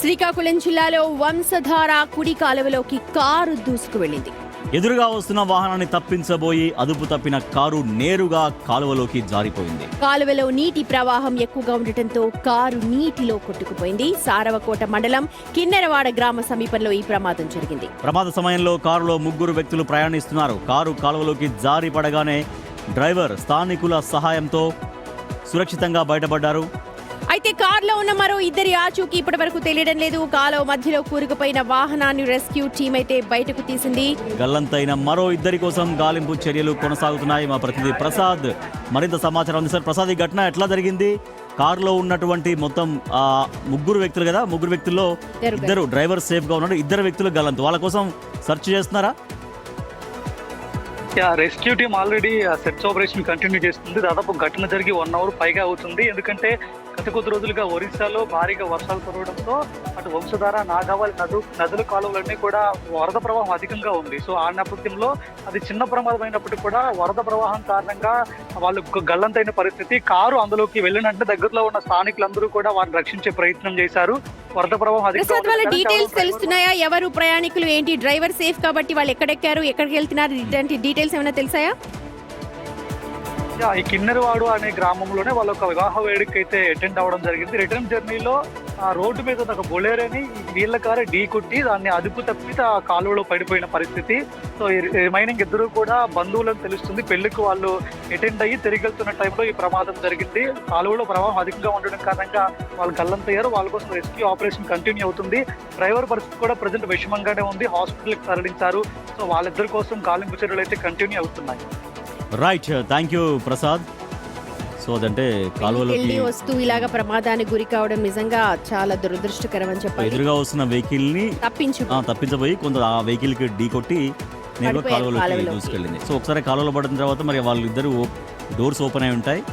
శ్రీకాకుళం జిల్లాలో వంశధార కుడి కాలువలోకి కారు దూసుకు వెళ్ళింది. ఎదురుగా వస్తున్న వాహనాన్ని తప్పించబోయి అదుపు తప్పిన కారు నేరుగా కాలువలోకి జారిపోయింది. కాలువలో నీటి ప్రవాహం ఎక్కువగా ఉండటంతో కారు నీటిలో కొట్టుకుపోయింది. సారవకోట మండలం కిన్నెరవాడ గ్రామ సమీపంలో ఈ ప్రమాదం జరిగింది. ప్రమాద సమయంలో కారులో 3 వ్యక్తులు ప్రయాణిస్తున్నారు. కారు కాలువలోకి జారి పడగానే డ్రైవర్ స్థానికుల సహాయంతో సురక్షితంగా బయటపడ్డారు. అయితే కారులో ఉన్న మరో 2 ఆచూకీ ఇప్పటి వరకు తెలియడం లేదు. కాలువ మధ్యలో కూరుకుపోయిన వాహనాన్ని రెస్క్యూ టీం అయితే బయటకు తీసింది. గల్లంతైన మరో 2 కోసం గాలింపు చర్యలు కొనసాగుతున్నాయి. మా ప్రతినిధి ప్రసాద్ మరింత సమాచారం అందిస్తారు. ప్రసాద్, ఈ ఘటన ఎట్లా జరిగింది? కారులో ఉన్నటువంటి మొత్తం 3 వ్యక్తులు కదా, 3 వ్యక్తుల్లో 2 డ్రైవర్ సేఫ్ గా ఉన్నారు, 2 వ్యక్తులు గల్లంతు. వాళ్ళ కోసం సెర్చ్ చేస్తున్నారా? Rescue team already search operation continue చేస్తుంది. దాదాపు ఘటన జరిగి 1 అవర్ పైగా అవుతుంది. ఎందుకంటే గత కొద్ది రోజులుగా ఒరిస్సాలో భారీగా వర్షాలు కురవడంతో అటు వంశధార, నాగావళి నదుల కాలువలన్నీ కూడా వరద ప్రవాహం అధికంగా ఉంది. సో ఆ నేపథ్యంలో అది చిన్న ప్రమాదం అయినప్పటికీ కూడా వరద ప్రవాహం కారణంగా వాళ్ళు గల్లంతైన పరిస్థితి. కారు అందులోకి వెళ్ళినట్టు దగ్గరలో ఉన్న స్థానికులందరూ కూడా వారిని రక్షించే ప్రయత్నం చేశారు. వరద ప్రవాహం డీటెయిల్స్ తెలుస్తున్నాయా? ఎవరు ప్రయాణికులు, ఏంటి? డ్రైవర్ సేఫ్ కాబట్టి వాళ్ళు ఎక్కడెక్కారు, ఎక్కడికి వెళ్తున్నారు, ఇలాంటి డీటెయిల్స్ ఏమైనా తెలుసాయా? ఈ కిన్నెరవాడు అనే గ్రామంలోనే వాళ్ళు ఒక వివాహ వేడుక అయితే అటెండ్ అవ్వడం జరిగింది. రిటర్న్ జర్నీలో ఆ రోడ్డు మీద ఒక బొలేరోని వీళ్ళ కారే ఢీ కొట్టి దాన్ని అదుపు తప్పి ఆ కాలువలో పడిపోయిన పరిస్థితి. సో రిమైనింగ్ 2 కూడా బంధువులను తెలుస్తుంది. పెళ్లికి వాళ్ళు అటెండ్ అయ్యి తిరిగి వెళ్తున్న టైంలో ఈ ప్రమాదం జరిగింది. కాలువలో ప్రవాహం అధికంగా ఉండడం కారణంగా వాళ్ళు గల్లంతయ్యారు. వాళ్ళ కోసం రెస్క్యూ ఆపరేషన్ కంటిన్యూ అవుతుంది. డ్రైవర్ పరిస్థితి కూడా ప్రజెంట్ విషమంగానే ఉంది. హాస్పిటల్కి తరలించారు. సో వాళ్ళిద్దరి కోసం గాలింపు చర్యలు అయితే కంటిన్యూ అవుతున్నాయి. Right, thank you Prasad. So అదంటే కాలువలోకి వస్తూ ఇలాగా ప్రమాదానికి గురి కావడం నిజంగా చాలా దురదృష్టకరం అని చెప్పాలి. ఎదురుగా వస్తున్న వెహికల్ ని తప్పించబోయి కొంత ఆ వెహికల్ కి ఢీ కొట్టి నేరుగా కాలువలోకి దూసుకెళ్ళింది. సో ఒకసారి కాలువలో పడిన తర్వాత మరి వాళ్ళిద్దరు డోర్స్ ఓపెన్ అయి ఉంటాయి.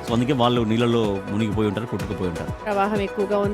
సో అందుకే వాళ్ళు నీళ్ళలో మునిగిపోయి ఉంటారు, కొట్టుకుపోయి ఉంటారు. ప్రవాహం ఎక్కువగా ఉంది.